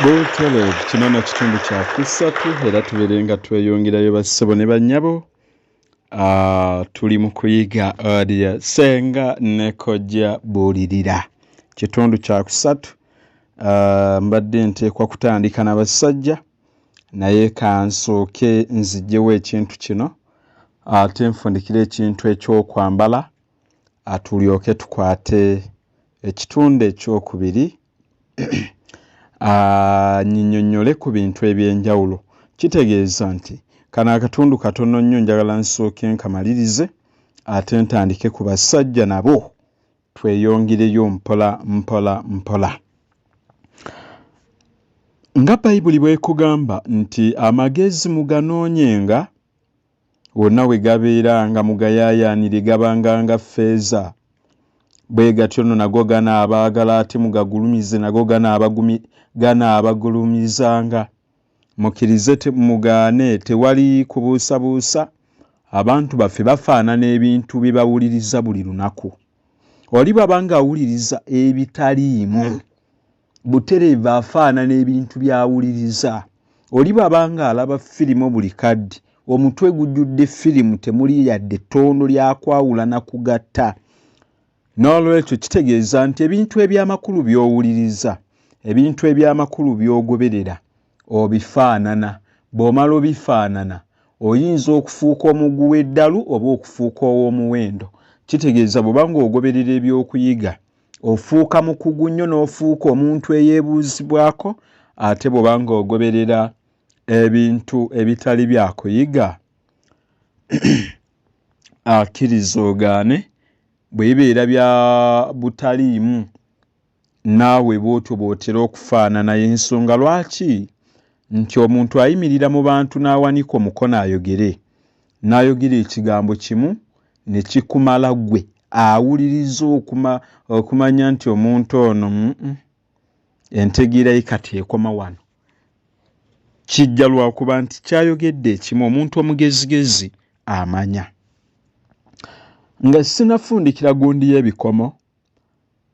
Buulira kino na kitundu kya kusatu era tubeerenga tweyongerayo bassebo ne bannyabo. Tuli mu kuyiga audio Ssenga ne Kojja Buulira kitundu kya kusatu. Mbadde nteekwa kutandika n'abasajja naye kansooke nziggyewo ekintu kino ate nfundikire ekintu ekyokwambala tulyoke tukwate ekitundu ekyokubiri. Nnyinnyonnyole ku bintu eby'enjawulo. Kitegeeza nti kano akatundu katono nnyo njagala nsooke nkamalirize ate ntandike ku basajja nabo tweyongereyo mpola mpola mpola. Nga Bayibuli bw'ekugamba nti amagezi muganoonyenga wonna we gabeera nga mugayaayaanire gabanga nga ffeeza, bwe gatyo nno nago ganaabaagala ate mugagulumize nago ganaabagulumizanga. Mukkirize mugaane, tewali kubuusabuusa. Abantu baffe bafaanana ebintu bye bawuliriza buli lunaku. Oli bw'aba ng'awuliriza ebitaliimu butereevu afaanana ebintu by'awuliriza. Oli bw'aba ng'alaba firimu buli kadde omutwe gujjudde firimu temuli yadde ettondo lyakwawula na kugatta. N'olwekyo kitegeeza nti ebintu eby'amakulu by'owuliriza, ebintu eby'amakulu by'ogoberera obifaanana. Bw'omala obifaanana oyinza okufuuka omugu w'eddalu oba okufuuka ow'omuwendo. Kitegeeza bw'oba ng'ogoberera ebyokuyiga ofuuka mukugu nnyo n'ofuuka omuntu eyeebuuzibwako, ate bw'oba ng'ogoberera ebintu ebitali bya kuyiga akkiriza ogaane. Bw'ebibeera bya butaliimu naawe bw'otyo bw'otera okufaanana. Y'ensonga lwaki nti omuntu ayimirira mu bantu n'awanika omukono ayogere, n'ayogera ekigambo kimu ne kikumala ggwe awuliriza okumanya nti omuntu ono entegeera ye kati ekoma wano. Kijja lwakuba nti kyayogedde ekimu, omuntu omugezigezi amanya. Nga sinafundikira gundi y'ebikomo,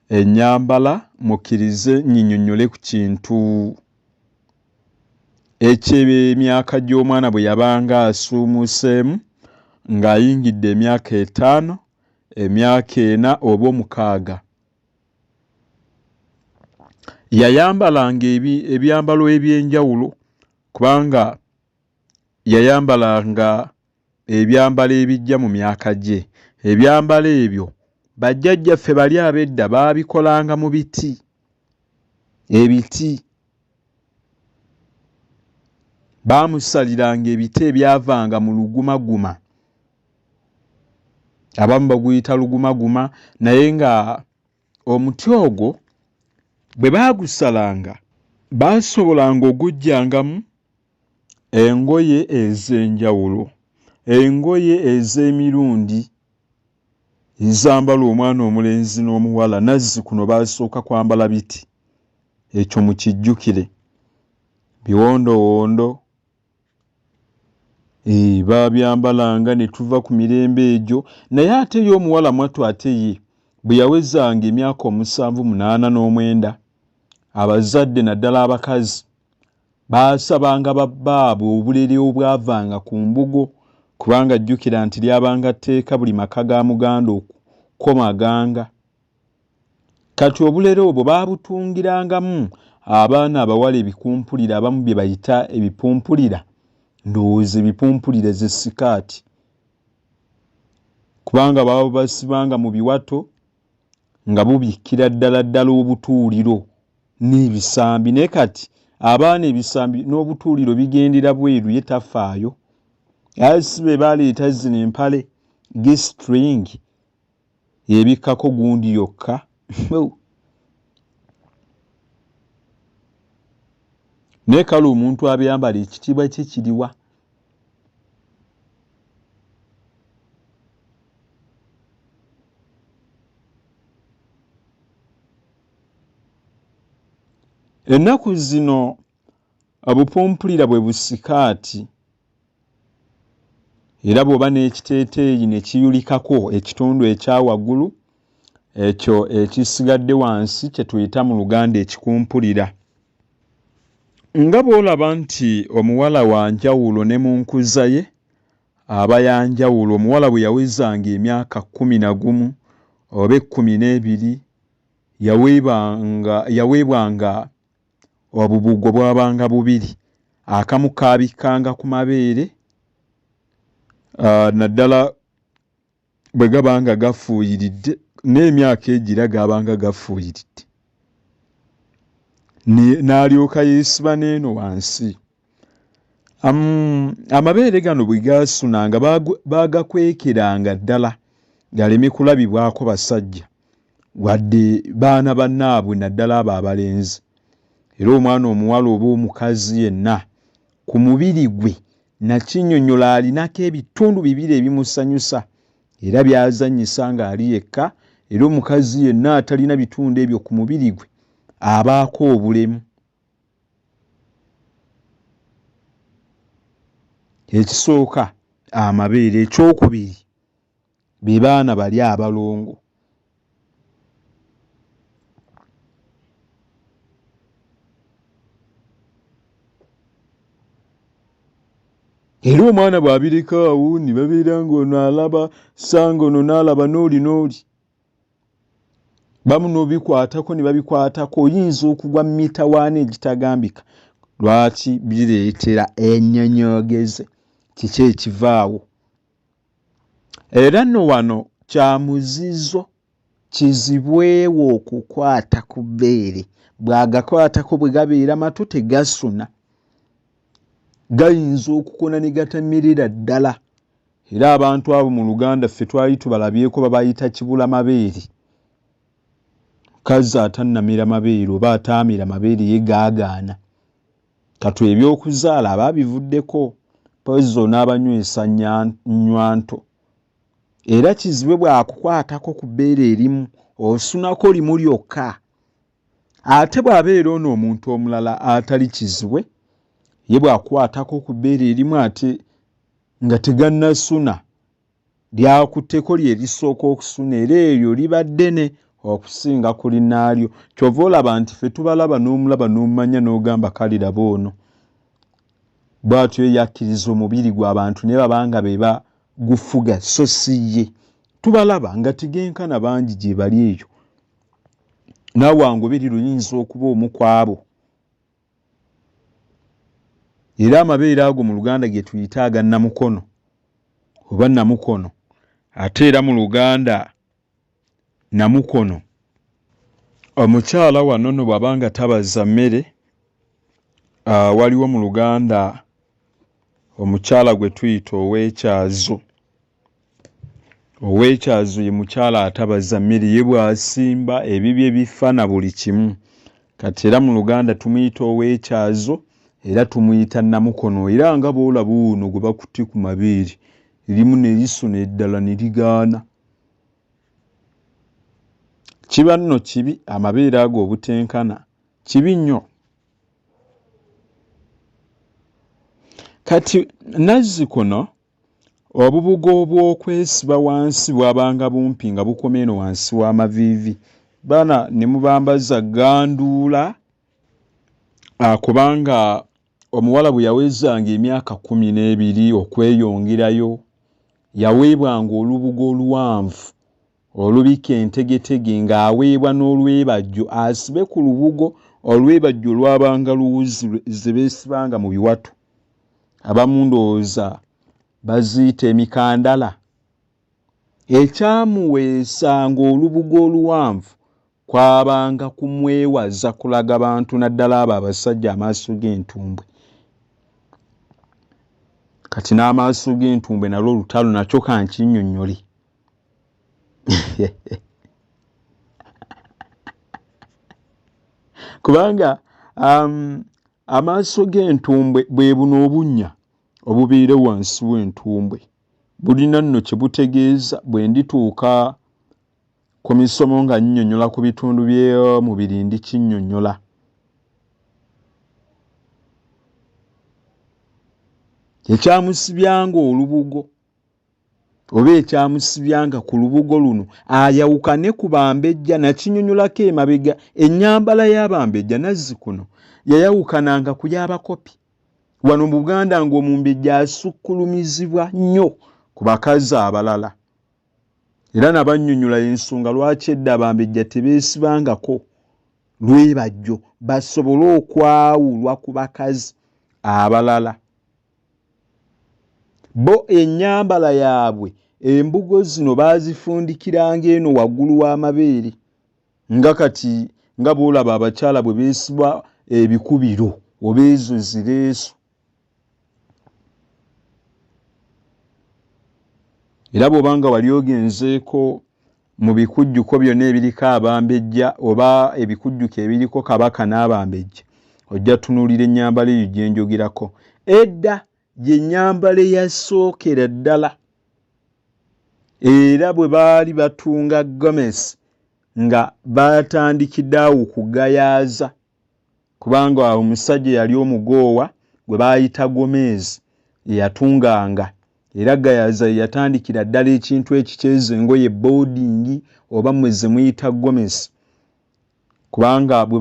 ennyambala mukkirize nnyinnyonnyole ku kintu eky'emyaka gy'omwana bwe yabanga asuumuseemu ng'ayingidde emyaka 5, emyaka 4 oba 6. Yayambalanga ebyambalo eby'enjawulo kubanga yayambalanga ebyambalo ebijja mu myaka gye. Ebyambalo ebyo bajjajjaffe bali ab'edda baabikolanga mu biti. Ebiti baamusaliranga ebiti ebyavanga mu lugumaguma. Abamu baguyita lugumaguma, naye nga omuti ogwo bwe baagusalanga baasobolanga ogujjangamu engoye ez'enjawulo, engoye ez'emirundi ezambala omwana omulenzi n'omuwala. Nazzikuno baasooka kwambala biti. Ekyo mukijjukire. Biwondowondo baabyambalanga ne tuva ku mirembe egyo. Naye ate y'omuwala mwattu ate ye bwe yawezanga emyaka 7, 8 9, abazadde naddala abakazi baasabanga babbaabwe obulere obwavanga ku mbugo, kubanga jjukira nti lyabanga tteeka buli maka ga muganda okukomaganga. Kati obulere obwo baabutungirangamu abaana abawala ebikumpulira, abamu bye bayita ebipumpulira. Ndowooza ebipumpulira ze sikaati, kubanga baaba basibanga mu biwato nga bubikkira ddala obutuuliro n'ebisambi. Naye kati abaana ebisambi n'obutuuliro bigendera bweru, ye tafaayo. Si be baaleeta zino empale G-string ebikkako gundi yokka. Naye kale omuntu abyambala ekitiibwa kye kiriwa? Ennaku zino obupumpulira bwe busikaati, era bw'oba n'ekiteeteeyi ne kiyulikako ekitundu ekya waggulu, ekyo ekisigadde wansi kye tuyita mu Luganda ekikumpulira. nga bw'olaba nti omuwala wa njawulo ne mu nkuza ye aba ya njawulo. Omuwala bwe yawezanga emyaka 11 oba 12 yaweebwanga obubugo bwabanga 2, akamu kaabikanga ku mabeere naddala bwe gabanga gafuuyiridde, n'emyaka egira gabanga gafuuyiridde, n'alyoka yeesiba n'eno wansi. Amabeere gano bwe gaasunanga baagakwekeranga ddala galeme kulabibwako basajja wadde baana bannaabwe naddala abo abalenzi. Era omwana omuwala oba omukazi yenna ku mubiri gwe nakinnyonnyola alinako ebitundu 2 ebimusanyusa era byazannyisa ng'ali yekka, era omukazi yenna atalina bitundu ebyo ku mubiri gwe abaako obulemu. Ekisooka amabeere, ekyokubiri be baana bali abalongo. Era omwana bw'abireka awo ne babeera ng'ono alaba sanga ono n'alaba n'oli n'oli. Bamu n'obikwatako ne babikwatako, oyinza okugwa mitawaana egitagambika. Lwaki? Bireetera ennyonyoogeze. Kiki ekivaawo? Era nno wano kya muzizo kizibwewo okukwata ku bbeere. Bw'agakwatako bwe gabeera mato tegasuna, gayinza okukona ne gatamerera ddala. Era abantu abo mu Luganda ffe twali tubalabyeko, babayita kibula mabeere. Mukazi atannamira mabeere oba ataamira mabeere ye gaagaana. Kati ebyokuzaala ababivuddeko, pozo n'abanywesa nnywanto. Era kizibe bw'akukwatako ku bbeere erimu osunako limu lyokka. Ate bw'abeera ono omuntu omulala atali kizibe, ye bw'akwatako ku bbeere erimu ate nga tegannasuna, lyakutteko lye lisooka okusuna, era eryo liba ddene okusinga ku linnaalyo. Kyova olaba nti ffe tubalaba n'omulaba n'omumanya n'ogamba kale laba ono. Bw'atyo yakkiriza omubiri gwe abantu ne babanga be gufuga so si ye. Tubalaba nga tigenkana bangi gye bali eyo. Naawe wangoberi luyinza okuba omu ku abo. Era amabeere ago mu Luganda ge tuyita aga namukono oba namukono. Ate era mu Luganda namukono, omukyala wano no bw'abanga tabaza mmere, waliwo mu Luganda omukyala gwe tuyita ow'ekyazo. Ow'ekyazo ye mukyala atabaza mmere, ye bw'asimba ebibye bifa na buli kimu. Kati era mu Luganda tumuyita ow'ekyazo era tumuyita namukono. Era nga bw'olaba ono gwe bakutte ku mabeere, erimu ne lisuna eddala ne ligaana. Kiba nno kibi amabeere ago obutenkana, kibi nnyo. Kati nazzikono obubugo obw'okwesiba wansi bwabanga bumpi nga bukoma eno wansi w'amaviivi, baana ne mubambaza ganduula. Kubanga omuwala bwe yawezanga emyaka 12 okweyongerayo, yaweebwanga olubugo oluwanvu olubika entegetege ng'aweebwa n'olwebajjo asibe ku lubugo. Olwebajjo lwabanga luwuzi ze beesibanga mu biwatu. Abamu ndowooza baziyita emikandala. Ekyamuweesanga olubugo oluwanvu kwabanga kumwewaza kulaga bantu naddala abo abasajja amaaso g'entumbwe. Kati n'amaaso g'entumbwe nalwo olutalo nakyo kankinnyonnyole. Kubanga amaaso g'entumbwe bwe buno obunnya obubeera wansi w'entumbwe bulina nno kye butegeeza. Bwe ndituuka ku misomo nga nnyonnyola ku bitundu by'omubiri ndikinnyonnyola. Ekyamusibyanga olubugo oba ekyamusibyanga ku lubugo luno ayawukane ku bambejja nakinyunyulako emabega. Ennyambala y'abambejja nazzi kuno yayawukananga ku y'abakopi. Wano mu Buganda ng'omumbejja asukkulumizibwa nnyo ku bakazi abalala. Era nabannyonnyola ensonga lwaki edda abambejja tebeesibangako lwebajjo basobole okwawulwa ku bakazi abalala. Bo ennyambala yaabwe embugo zino baazifundikiranga eno waggulu w'amabeere nga kati nga bw'olaba abakyala bwe beesibwa ebikubiro oba ezo zireesu. Era bw'obanga wali ogenzeeko mu bikujjuko byonna ebiriko abambejja oba ebikujjuko ebiriko kabaka n'abambejja ojja tunuulira ennyambala eyo gye njogerako. Edda ye nnyambala eyasookera ddala. Era bwe baali batunga gomesi nga batandikidde awo kugayaaza, kubanga omusajja yali omugoowa gwe baayita gomezi eyatunganga. Era gayaaza yatandikira ddala ekintu ekikyezo engoye boarding oba mmwe ze muyita gomesi, kubanga bwe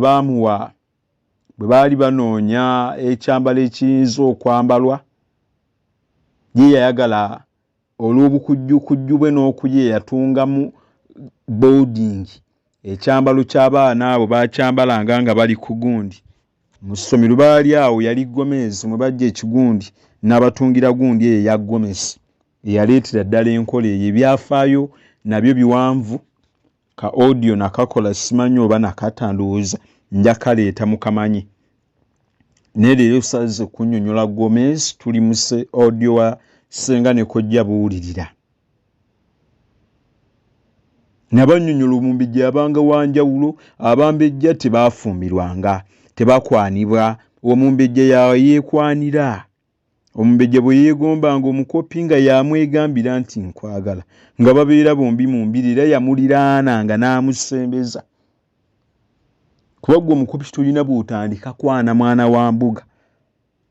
baali banoonya ekyambalo ekiyinza okwambalwa ye yayagala olw'obukujjukujju bwe n'okuye yatungamu boarding. Ekyambalo ky'abaana abo baakyambalanga nga bali ku gundi. Mu ssomero baali awo yali gomezi mwe bajja ekigundi n'abatungira gundi eyo eya gomesi eyaleetera ddala enkola eyo. Ebyafaayo nabyo biwanvu, ka audio nakakola simanyi oba nakatandowooza nja kaleeta mukamanyi. Naye leero saze kunnyonnyola gomezi, tuli mu audio wa Ssenga ne Kojja Buulirira. Nabannyonnyola omumbejja yabanga wanjawulo. Abambejja tebaafumbirwanga, tebakwanibwa. Omumbejja yeekwanira. Omumbejja bwe yeegombanga omukopi nga yamwegambira nti nkwagala, nga babeera bombi mu mbiri, era yamuliraananga n'amusembeza. Kuba gwe omukopi tulina bw'otandika kwana mwana wa mbuga.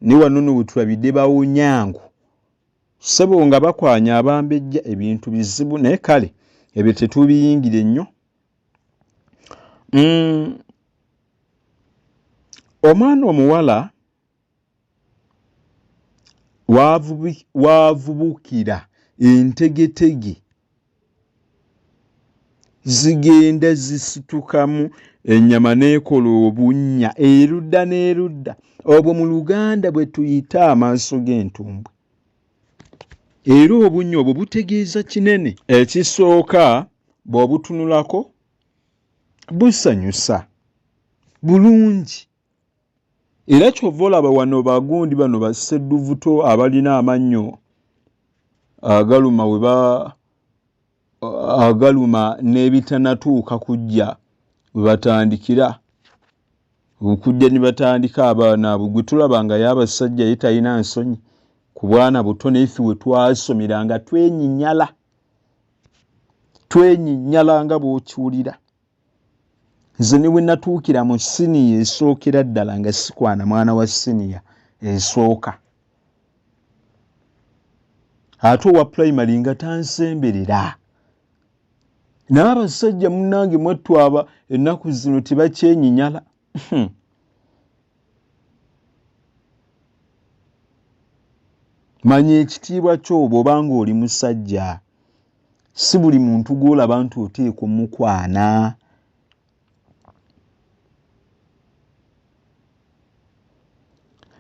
Ne wano no bwe tulabidde bawonyangu ssebo nga bakwanya abambejja ebintu bizibu, naye kale ebyo tetubiyingire nnyo. Omwana omuwala wavubukira entegetege zigenda zisitukamu ennyama n'ekola obunnya erudda n'erudda. Obwo mu Luganda bwe tuyita amaaso g'entumbwe. Era obunnya obwo butegeeza kinene. Ekisooka bw'obutunulako busanyusa bulungi. Era kyova olaba wano bagundi bano bassedduvuto abalina amannyo agaluma n'ebitanatuuka kujja we batandikira. Okujja ne batandika abaana abo gwe tulaba nga y'abasajja ye talina nsonyi ku bwana buto, naife we twasomeranga twenyinnyala nga bw'okiwulira. Nze ne bwe natuukira mu siniya esookera ddala nga sikwana mwana wa siniya esooka, ate owa primary nga tansemberera. Naye abasajja munnange mwattu ennaku zino tebakyenyinyala. Manya ekitiibwa kyo bw'obanga oli musajja, si buli muntu gw'olaba nti oteekwa omukwana.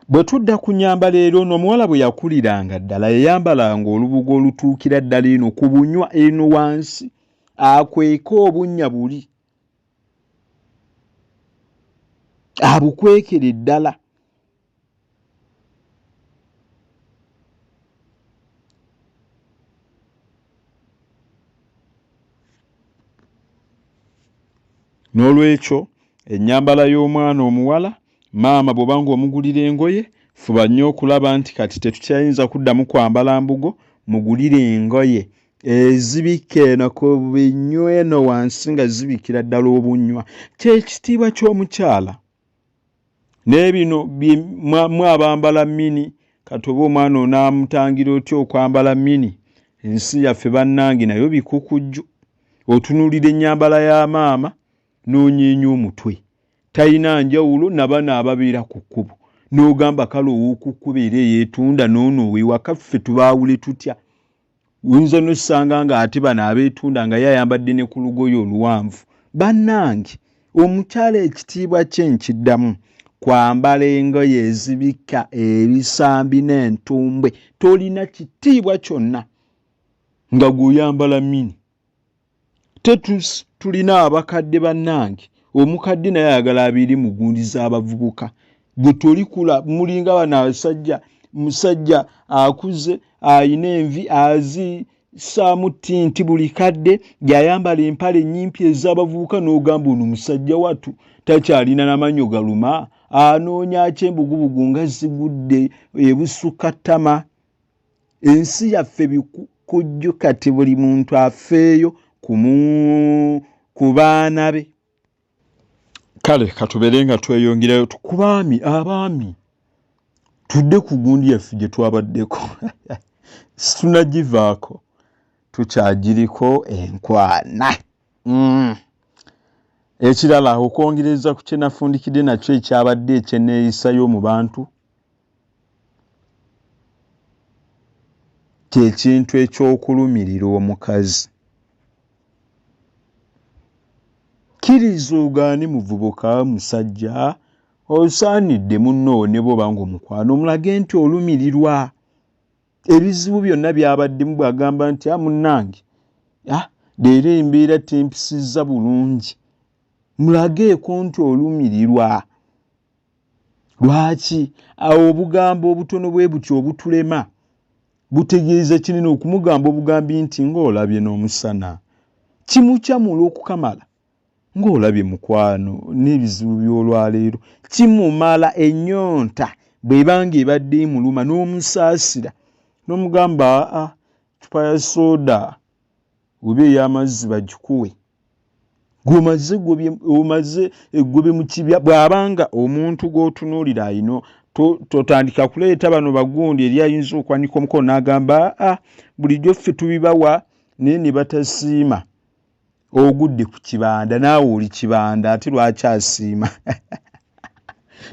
Bwe tudda ku nnyambala ero, n'omuwala bwe yakuliranga ddala yayambalanga olubugo olutuukira ddala eno ku bunywa eno wansi, akweka obunnya buli, abukwekere ddala. N'olwekyo ennyambala y'omwana omuwala, maama bw'obanga omugulira engoye, fuba nnyo okulaba nti kati tetukyayinza kuddamu kwambala mbugo, mugulire engoye ezibikka eno ku binywa eno wansi nga zibikira ddala obunywa. Kyekitiibwa ky'omukyala. N'ebino mwe abambala mini, kati oba omwana onaamutangira otya okwambala mini ensi yaffe bannange nayo bikukujju. Otunulira ennyambala ya maama n'onyeenya omutwe. Talina njawulo nabana ababeera ku kkubo. N'ogamba kale ow'okukkuba era yeetunda n'ono ow'ewaka ffe tubaawule tutya. Oyinza n'ossanga ng'ate bano abeetunda nga yayambadde ne ku lugoye oluwanvu. Bannange, omukyala ekitiibwa kye nkiddamu kwambala engoye ezibikka ebisambi n'entumbwe. Tolina kitiibwa kyonna nga gw'oyambala mini. Tulina abakadde bannange. Omukadde naye ayagala abeere mugundiza abavubuka. Gwe tolikula mulinga bano abasajja, musajja akuze ayina envi azisaamu tinti buli kadde gy'ayambala empale ennyimpi ez'abavubuka n'ogamba ono musajja wattu takyalina n'amannyo galuma. Anoonya kyembugubugu nga zigudde ebusukka ttama. Ensi yaffe bikukujju kati buli muntu afeeyo ku baana be. Kale katubere nga tweyongerayo ku baami. Abaami tudde ku gundi yaffe gye twabaddeko. Situnagivaako tukyagiriko enkwana. Ekirala okwongereza ku kye nafundikidde nakyo ekyabadde ekyenneeyisayo mu bantu ky'ekintu eky'okulumirira omukazi. Kkiriza ogaane muvubuka musajja osaanidde munno ne bw'oba ng'omukwano omulage nti olumirirwa. Ebizibu byonna byabaddemu bw'agamba nti munnange leero embeera tempisizza bulungi. Mulageeko nti olumirirwa. Lwaki obugambo obutono bwe butyo obutulema butegeeza kinene okumugamba obugambi nti ng'olabye n'omusana kimukyamula okukamala, ng'olabye mukwano n'ebizibu by'olwaleero kimumala ennyonta bw'ebanga ebadde emuluma n'omusaasira n'omugamba cupa ya sooda oba ey'amazzi bagikuwe. Omaze eggobe mu kibya. Bw'abanga omuntu gw'otunuulira ayino totandika kuleeta bano bagundi eri ayinza okwanika omukono n'agamba bulijjo ffe tubibawa naye ne batasiima. Ogudde ku kibanda naawe oli kibanda ate lwaki asiima?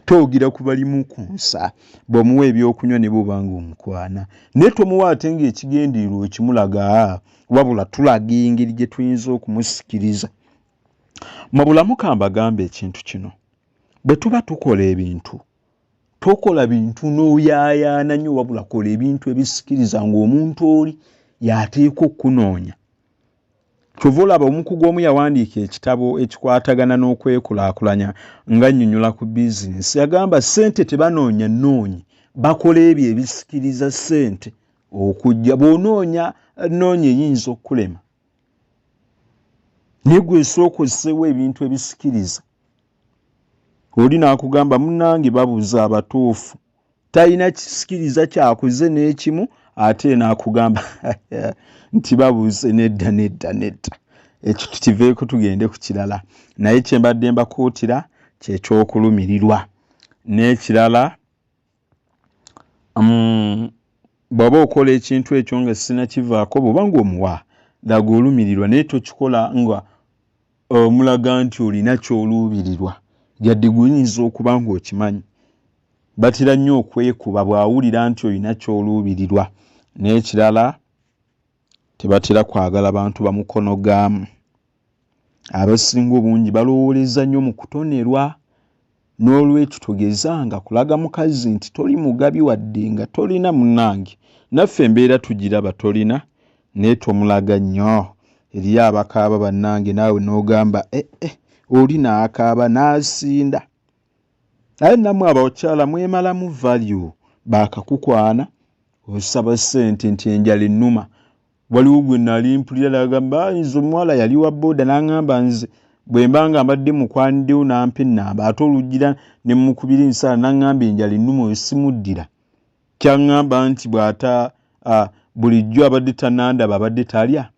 Toogira ku balimu ku nsa bw'omuwa ebyokunywa ne bw'obanga omukwana. Naye tomuwa ate ng'ekigendererwa ekimulaga wabula tulaga engeri gye tuyinza okumusikiriza. Mabulamu kambagamba ekintu kino. Bwe tuba tukola ebintu, tokola bintu n'oyaayaana nnyo wabula kola ebintu ebisikiriza ng'omuntu oli y'ateeka okkunoonya. Kyova olaba omukugu omu yawandiika ekitabo ekikwatagana n'okwekulaakulanya nga nnyonnyola ku bizinesi. Yagamba ssente tebanoonya nnoonyi, bakola ebyo ebisikiriza ssente okujja. Bw'onoonya nnoonya eyinza okkulema. Naye gwe esooka osseewo ebintu ebisikiriza. Oli n'akugamba munnange babuuza abatuufu. Talina kisikiriza kyakoze n'ekimu ate n'akugamba nti babuuze nedda. Ekyo tukiveeko tugende ku kirala. Naye kye mbadde mbakuutira ky'ekyokulumirirwa. N'ekirala bw'oba okola ekintu ekyo nga sinakivaako bw'oba ng'omuwa laga olumirirwa naye tokikola nga omulaga nti olina ky'oluubirirwa. Yadde guyinza okuba ng'okimanyi. Batera nnyo okwekuba bw'awulira nti olina ky'oluubirirwa. N'ekirala tebatera kwagala bantu bamukonogaamu. Abasinga obungi balowooleza nnyo mu kutonerwa. N'olwekyo togezanga kulaga mukazi nti toli mugabi wadde nga tolina munnange. Naffe embeera tugiraba tolina naye tomulaga nnyo. Eriyo abakaaba bannange naawe n'ogamba oli n'akaaba n'asinda. Naye nammwe abakyala mwemalamu value baakakukwana osaba ssente nti enjala ennuma. Waliwo gwe nali mpulira n'agamba nze omuwala yali wa booda n'aŋŋamba nze bwe mba nga mbadde mukwaniddewo n'ampa ennamba ate olugira ne mukubira ensala n'aŋŋamba enjala ennuma oyo simuddira. Kyaŋŋamba nti bw'ata bulijjo abadde tannandaba abadde talya.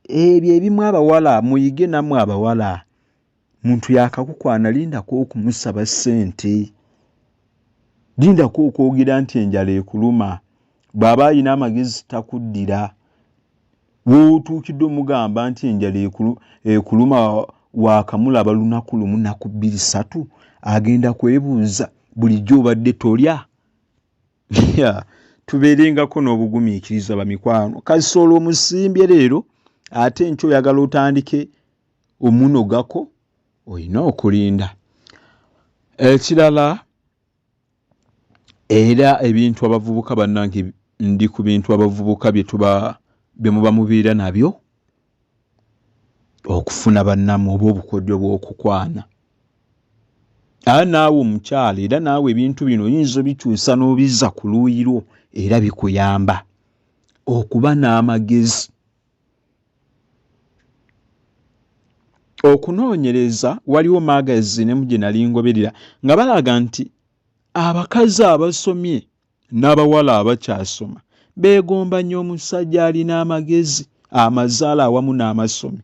Ebyo ebimu abawala muyige nammwe abawala. Muntu yakakukwana lindako okumusaba ssente. Lindako okwogera nti enjala ekuluma. Bw'aba alina amagezi takuddira. wootuukidde omugamba nti enjala ekuluma waakamulaba lunaku lumu nnaku 2-3 agenda kwebuuza bulijjo obadde tolya. Tubeerengako n'obugumiikiriza bamikwano. Kasolo omusimbye leero ate enkya oyagala otandike omunogako olina okulinda. Ekirala era ebintu abavubuka bannange ndi ku bintu abavubuka bye muba mubeera nabyo okufuna bannamu oba obukodyo bw'okukwana. Naawe omukyala era naawe ebintu bino oyinza obikyusa n'obizza ku luuyi lwo era bikuyamba okuba n'amagezi. Okunoonyereza waliwo magazine gye nali ngoberera nga balaga nti abakazi abasomye n'abawala abakyasoma beegomba nnyo omusajja alina amagezi, amazaala awamu n'amasomi.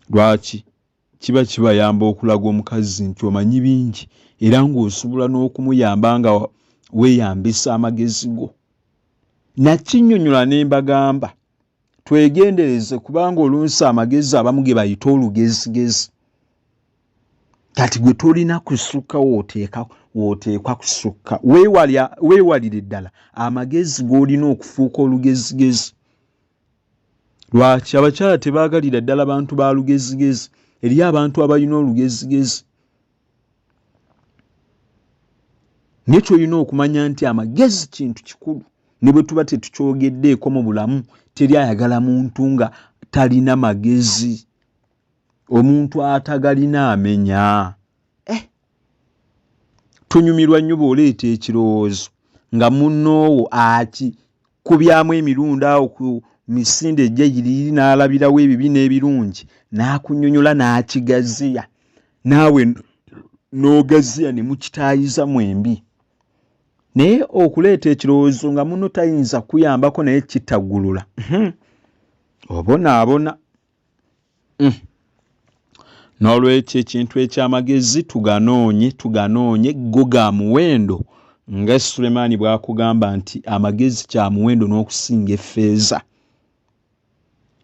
Lwaki? Kiba kibayamba okulaga omukazi nti omanyi bingi era ng'osobola n'okumuyamba nga weeyambisa amagezi go. Nakinnyonnyola ne mbagamba twegendereze kubanga oluusi amagezi abamu ge bayita olugezigezi. Kati gwe tolina kusukka wooteekwa kusukka. Weewalire ddala amagezi g'olina okufuuka olugezigezi. Lwaki abakyala tebaagalira ddala bantu ba lugezigezi? Eri abantu abalina olugezigezi. Naye ky'olina okumanya nti amagezi kintu kikulu. Ne bwe tuba tetukyogeddeeko mu bulamu, teri ayagala muntu nga talina magezi. Omuntu atagalina amenya. Tunyumirwa nnyo bw'oleeta ekirowoozo nga munnoowo akikubyamu emirundi awo ku misinde egyeyiriri n'alabirawo ebibi n'ebirungi n'akunnyonnyola n'akigaziya. Naawe n'ogaziya ne mukitaayiza mwembi. Naye okuleeta ekirowoozo nga munno tayinza kuyambako naye kitaggulula. Obonaabona. N'olwekyo ekintu eky'amagezi tuganoonye go ga muwendo nga Sulemaani bw'akugamba nti amagezi kya muwendo n'okusinga effeeza.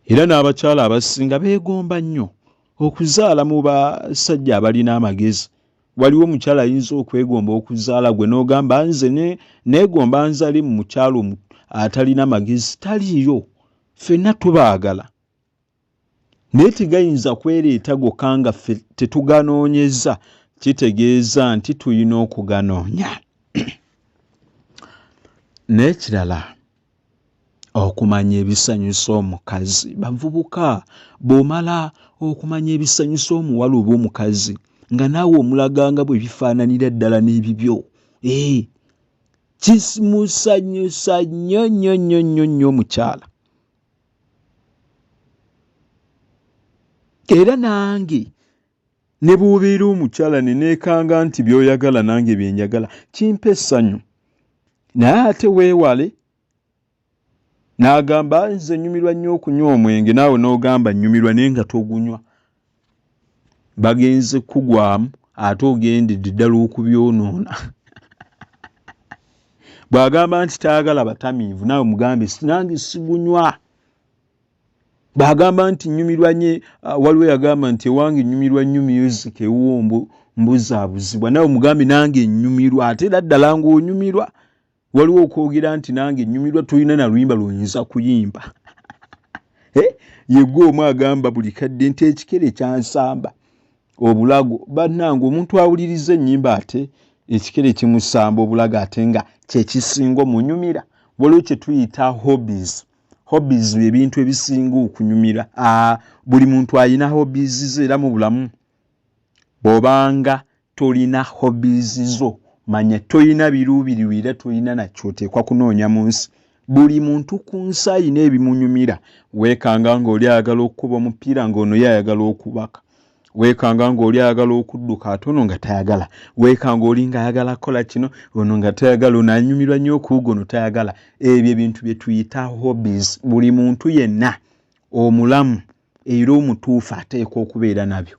Era n'abakyala abasinga beegomba nnyo okuzaala mu basajja abalina amagezi. Waliwo omukyala ayinza okwegomba okuzaala gwe n'ogamba nze neegomba nzale mu mukyalo atalina magezi. Taliiyo, ffenna tubaagala. Naye tegayinza kwereeta gokka nga ffe tetuganoonyeza. Kitegeeza nti tulina okuganoonya. N'ekirala okumanya ebisanyusa omukazi. Bavubuka bw'omala okumanya ebisanyusa omuwala oba omukazi nga naawe omulaganga bwe bifaananira ddala n'ebibyo, kimusanyusa nnyo omukyala. Era nange ne bw'obeera omukyala ne neekanga nti by'oyagala nange bye njagala, kimpa essanyu. Naye ate weewale. N'agamba nze nnyumirwa nnyo okunywa omwenge, naawe n'ogamba nnyumirwa naye nga togunywa. Bagenze kugwamu ate ogendedde ddala okubyonoona. Bw'agamba nti tayagala batamiivu, naawe mugambe nange sigunywa. Bw'agamba nti nnyumirwa nnyo, waliwo yagamba nti ewange nnyumirwa nnyo music ewuwo mbuzaabuzibwa, naawe mugambe nange nnyumirwa. Ate era ddala ng'onyumirwa. Waliwo okwogera nti nange nnyumirwa, tulina na luyimba lw'oyinza kuyimba. Yegwe omu agamba buli kadde nti ekikere kyansamba obulago. Bannange omuntu awuliriza ennyimba ate ekikere kimusamba obulago ate nga kyekisinga omunyumira. Waliwo kye tuyita hobbies. Hobbies ebintu ebisinga okunyumira. Buli muntu alina hobbies ze era mu bulamu. Bw'obanga tolina hobbies zo, manya tolina biruubiriwe era tolina nakyoteekwa kunoonya mu nsi. Buli muntu ku nsi alina ebimunyumira. Weekanga ng'oli ayagala okukuba omupiira ng'ono ye ayagala okubaka. Weekanga ng'oli ayagala okudduka ate ono nga tayagala. Weekanga oli ng'ayagala kola kino ono nga tayagala, ono anyumirwa nnyo okuwuga ono tayagala. Ebyo ebintu bye tuyita hobbies. Buli muntu yenna omulamu era omutuufu ateekwa okubeera nabyo.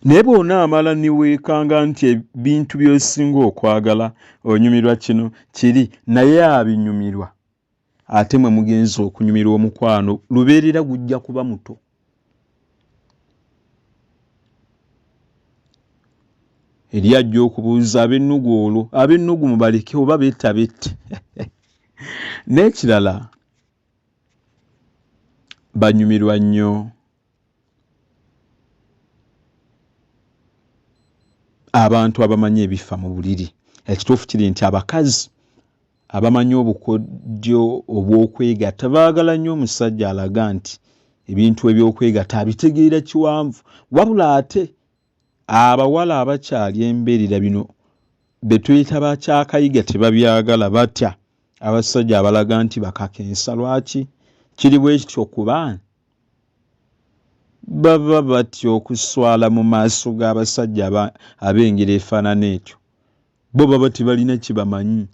naye bw'onaamala niweekanga nti ebintu by'osinga okwagala onyumirwa kino kiri naye abinyumirwa ate mwe mugenza okunyumirwa omukwano lubeerera gujja kuba muto. Eri ajja okubuuza ab'ennugu olwo ab'ennugu mubaleke oba beetabette. N'ekirala banyumirwa nnyo abantu abamanyi ebifa mu buliri. Ekituufu kiri nti abakazi abamanyi obukodyo obw'okwegatta baagala nnyo omusajja alaga nti ebintu eby'okwegatta abitegeera kiwanvu, wabula ate abawala abakyali emberera bino be tuyita bakyakayiga tebabyagala batya abasajja abalaga nti bakakensa. Lwaki kiri bwe kityo? Kuba baba batya okuswala mu maaso g'abasajja ab'engeri efaanana etyo. Bo baba tebalina kibamanyi,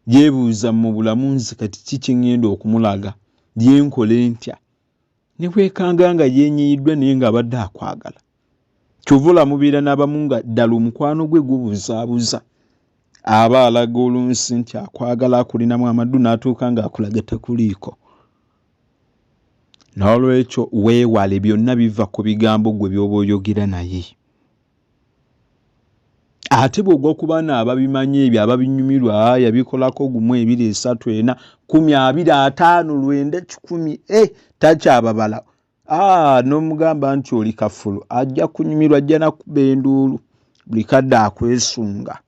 yeebuuza mu bulamu nze kati kiki ngenda okumulaga, lyenkole ntya, ne bwekanga nga yenyiyiddwa naye ng'abadde akwagala. Kyova olamubeera n'abamu nga ddala omukwano gwe gubuzaabuza, aba alaga olunsi nti akwagala akulinamu amaddu n'atuuka ng'akulaga takuliiko. N'olwekyo weewale, byonna biva ku bigambo gwe by'oba oyogera naye. Ate bw'ogwa ku baana ababimanyi ebyo ababinyumirwa yabikolako 1, 2, 3, 4, 10, 20, 5, 9, 10 takyababala. N'omugamba nti oli kafulu ajja kunyumirwa, ajja nakuba enduulu buli kadde akwesunga.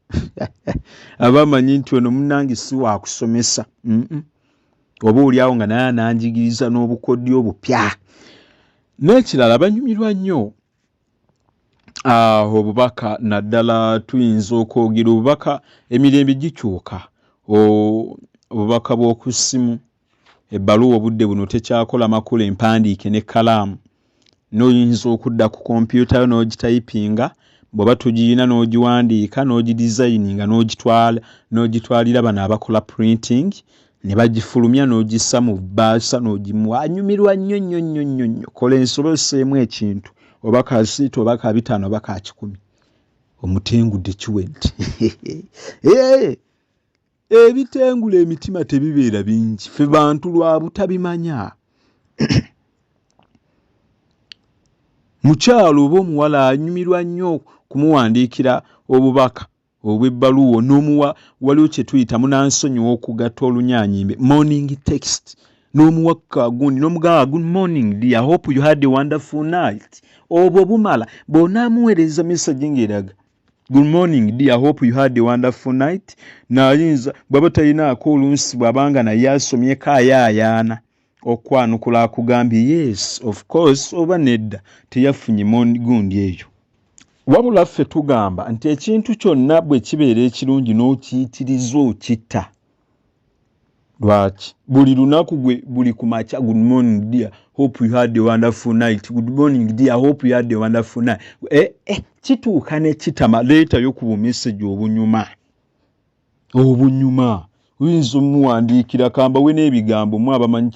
Abamanyi nti ono munnange si waakusomesa. Oba oliawo nga naye ananjigiriza n'obukodyo obupya. N'ekirala banyumirwa nnyo obubaka, naddala tuyinza okwogera obubaka emirembe gikyuka, obubaka bw'oku ssimu, ebbaluwa obudde buno tekyakola makulu empandiike n'ekkalaamu, n'oyinza okudda ku kompyuta yo n'ogitayipinga, bw'oba tugiyina n'ogiwandiika n'ogidizayininga n'ogitwalira bano abakola printing ne bagifulumya n'ogissa mu bbaasa n'ogimuwa. Anyumirwa nnyo nnyo nnyo nnyo nnyo. Kola ensobeseemu ekintu oba ka 6 oba ka 5 oba ka 10 omutengudde kiwedde. Ebitengula emitima tebibeera bingi, ffe bantu lwa butabimanya. Mukyalo oba omuwala anyumirwa nnyo kumuwandiikira obubaka obw'ebbaluwa n'omuwa, waliwo kye tuyita munansonyiwa okugatta olunyanyimbe, morning text, n'omuwaka gundi n'omugamba good morning dear, hope you had a wonderful night. Obwo bumala bw'onaamuweereza message ng'eraga good morning dear, hope you had a wonderful night, n'ayinza bw'aba talinaako olunsi bw'abanga naye asomyeko ayaayaana okwanukula akugambye yes of course oba nedda teyafunye gundi eyo. Wabula ffe tugamba nti ekintu kyonna bwe kibeera ekirungi n'okiyitiriza okitta. Lwaki? Buli lunaku gwe buli ku makya good morning dear, hope you had a wonderful night, good morning dear, hope you had a wonderful night. Kituuka ne kitama leetayo ku bumesegi obunyuma. Oyinza omuwandiikira kamba we n'ebigambo mu abamanyi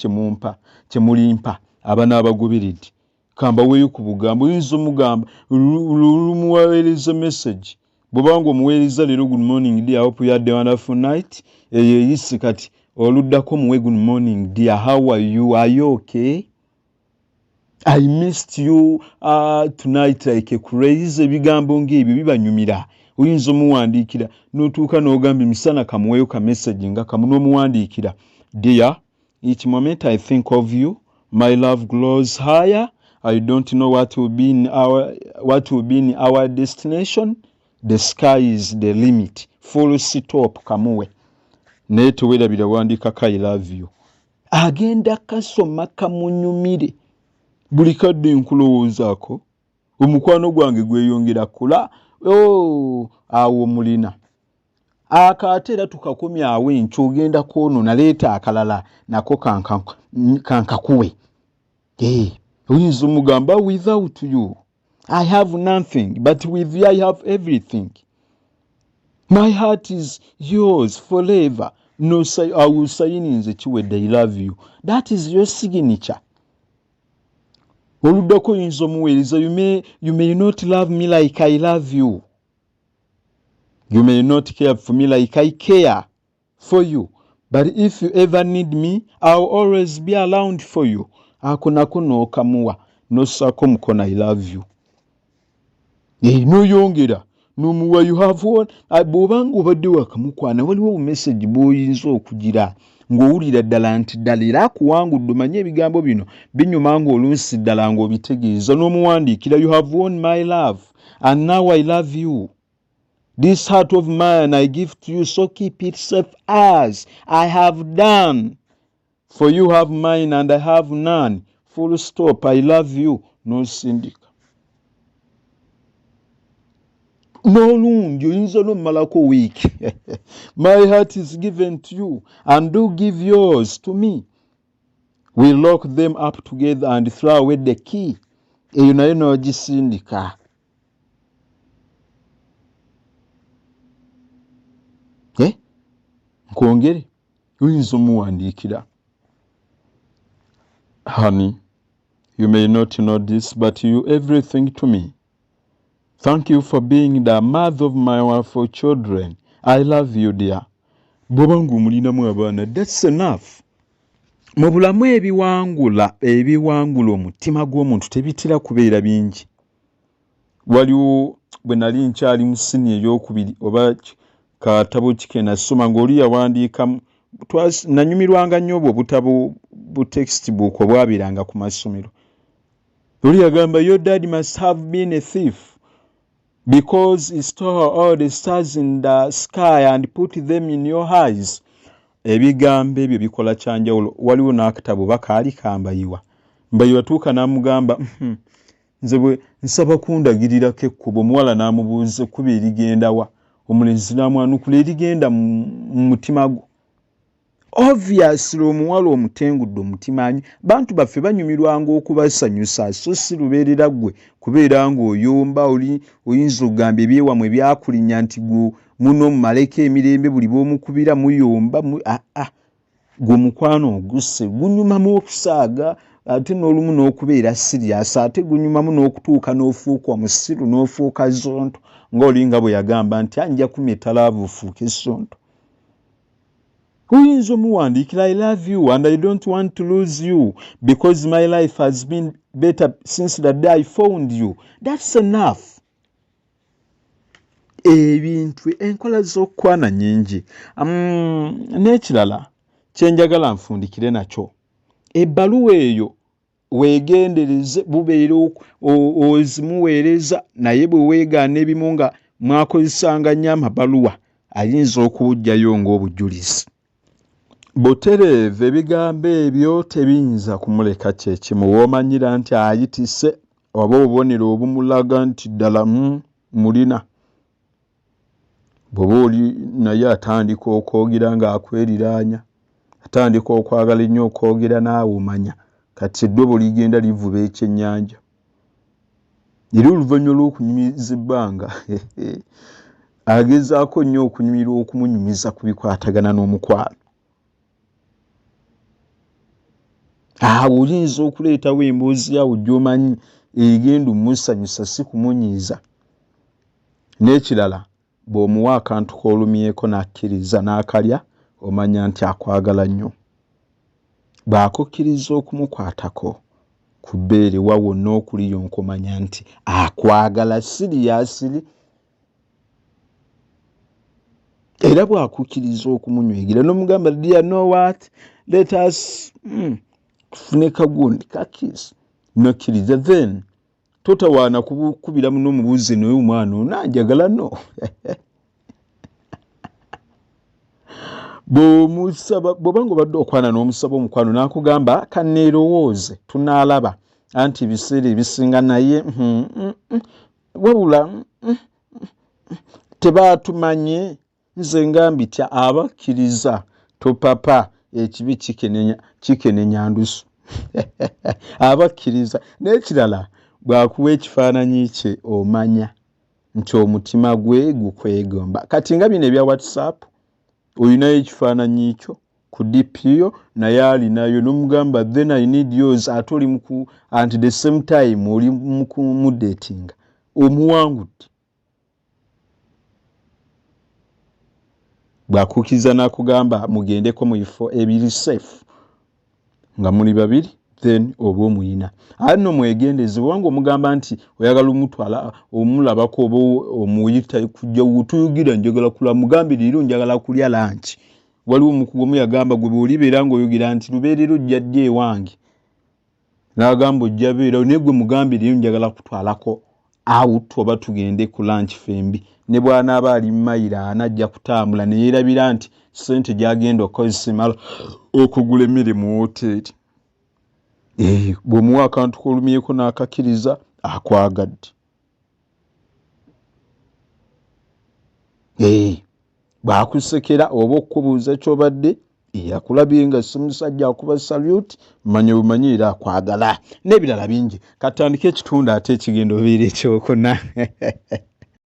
kyemulimpa abanaabagoberedde, kamba weeyo ku bugambo. Oyinza omugamba lumuweereza message, bw'obanga omuweereza leero good morning dear, hope you had a wonderful night, eyo eyise kati oluddako muwe good morning dear, how are you, are you okay, I missed you tonight like a crazy. Ebigambo ng'ebyo bibanyumira. Oyinza omuwandiikira n'otuuka n'ogamba emisana kamuweeyo ka message nga kamu n'omuwandiikira dear, each moment I think of you, my love grows higher, I don't know what will be in our destination, the sky is the limit, full stop kamuwe. Naye teweerabira wandikako I love you. Agenda kasoma kamunyumire. Buli kadde nkulowoozaako, omukwano gwange gweyongera kula. Awo mulina akaate era tukakomya awo enkyo ogenda kwono naleeta akalala nako kankakuwe. Oyinza omugamba without you I have nothing, but with you I have everything. My heart is yours forever. No, say I will sign in the chiwedde I love you. That is your signature. oluddako yinza omuweereza you may not love me like I love you. You may not care for me like I care for you. But if you ever need me, I'll always be around for you. Ako nako n'okamuwa n'ossako mukono I love you. N'oyongera n'omuwa you have one. Bw'obanga obadde wakamukwana waliwo message bw'oyinza okugira ng'owulira ddala nti ddala era akuwangudde omanye ebigambo bino binyuma ng'oluusi ddala ng'obitegeeza n'omuwandiikira you have won my love and now I love you. This heart of mine I give to you, so keep it safe as I have done. For you have mine and I have none. Full stop. I love you. No syndicate. No lungi oyinza n'omalako week. My heart is given to you and do give yours to me. We lock them up together and throw away the key. Eyo nayo n'ogisindika. Kwongere oyinza omuwandiikira. Honey, you may not know this, but you everything to me. Thank you for being the mother of my wonderful children. I love you, dear. Bw'oba ng'omulinamu abaana, that's enough. Mu bulamu ebiwangula omutima gw'omuntu tebitera kubeera bingi. Waliwo bwe nali nkyali mu sini ey'okubiri oba katabo kike nasoma ng'oli yawandiikamu nanyumirwanga nnyo obwo obutabo bu textbook obwabiranga ku masomero. Oli yagamba your dad must have been a thief because he stole all the stars in the sky and put them in your eyes. Ebigambo ebyo bikola kyanjawulo. Waliwo n'akatabo bakaali kambayiwa tuuka n'amugamba nze bwe nsaba kundagirirako ekkubo omuwala n'amubuuza ekkubo erigenda wa omulenzi n'amwanukula erigenda mu mutima gwo. Obviously omuwala omutengudde omutima anyi bantu baffe banyumirwanga okubasanyusa so si lubeerera gwe kubeera ng'oyomba oyinza okugamba ebyewamwe byakulinya nti muno mumaleko emirembe buli bw'omukubira muyomba gwe mukwano ogusse gunyumamu okusaaga ate n'olumu n'okubeera sirias ate gunyumamu n'okutuuka n'ofuuka omusiru n'ofuuka zonto ng'olinga bwe yagamba nti anja kumetalaavu ofuuke essonto. Oyinza omuwandiikira I love you and I don't want to lose you because my life has been better since the day I found you. That's enough. Ebintu enkola z'okukwana nnyingi. N'ekirala kyenjagala nfundikire nakyo ebbaluwa eyo weegendereze bubeera ozimuweereza naye bwe weegaana ebimu nga mwakozesanga nnyo amabaluwa ayinza okuwujjayo ng'obujulizi. Butereevu ebigambo ebyo tebiyinza kumuleka kyekimu w'omanyira nti ayitise oba obubonero obumulaga nti ddala mulina. Bw'oba oli naye atandika okwogera ng'akweriraanya atandika okwagala ennyo okwogera naawe omanya kati eddobo ligenda livuba ekyennyanja. Era oluvannyuma lw'okunyumiza ebbanga agezaako nnyo okunyumirwa okumunyumiza ku bikwatagana n'omukwano. Awo oyinza okuleetawo emboozi yawo gy'omanyi egenda omusanyusa si kumunyiiza. N'ekirala bw'omuwa akantu k'olumyeko n'akkiriza n'akalya omanya nti akwagala nnyo. Bw'akukkiriza okumukwatako ku bbeere wawonna okuliyonka omanya nti akwagala siriyasiri. Era bw'akukkiriza okumunywegera n'omugamba dear know what let us tufune kagundi kakisi nokkiriza then totawaana kubiramu n'omubuuze naye omwana onanjagala no. Bw'obanga obadde okwana n'omusaba omukwano n'akugamba kanneerowooze tunaalaba anti ebiseera ebisinga naye wabula tebaatumanye nze ngambitya abakkiriza topapa ekibi kikenenya ndusu. Abakkiriza n'ekirala bw'akuwa ekifaananyi kye omanya nti omutima gwe gukwegomba. Kati nga bino ebya WhatsApp olinayo ekifaananyi kyo ku DPO naye alinayo n'omugamba then I need yours ate oli muku and the same time oli mu dating omuwangudde bwakukiza nakugamba mugendeko mu bifo ebiri safe nga muli babiri then oba omuyina ano mwegendeze wangu omugamba nti oyagala omutwala omulabako oba omuyita kujja utuyugira njagala kula mugambi liro njagala kulya lunch waliwo omukugomu yagamba gwe bw'olibeera ng'oyogera nti lubeerero ojja ddi ewange n'agamba ojja beera naye gwe mugambi liro njagala kutwalako out oba tugende ku lunch fembi ne bw'anaaba ali mayira anajja kutambula ne yeerabira nti ssente gy'agenda okukozesa emala okugula emmere mu woteeri bw'omuwa akantu k'olumyeko n'akakkiriza akwagadde bw'akusekera oba okubuuza ky'obadde yakulabye nga si musajja akuba salute manya bumanyi era akwagala n'ebirala bingi katandika ekitundu ate ekigenda obeera ekyokona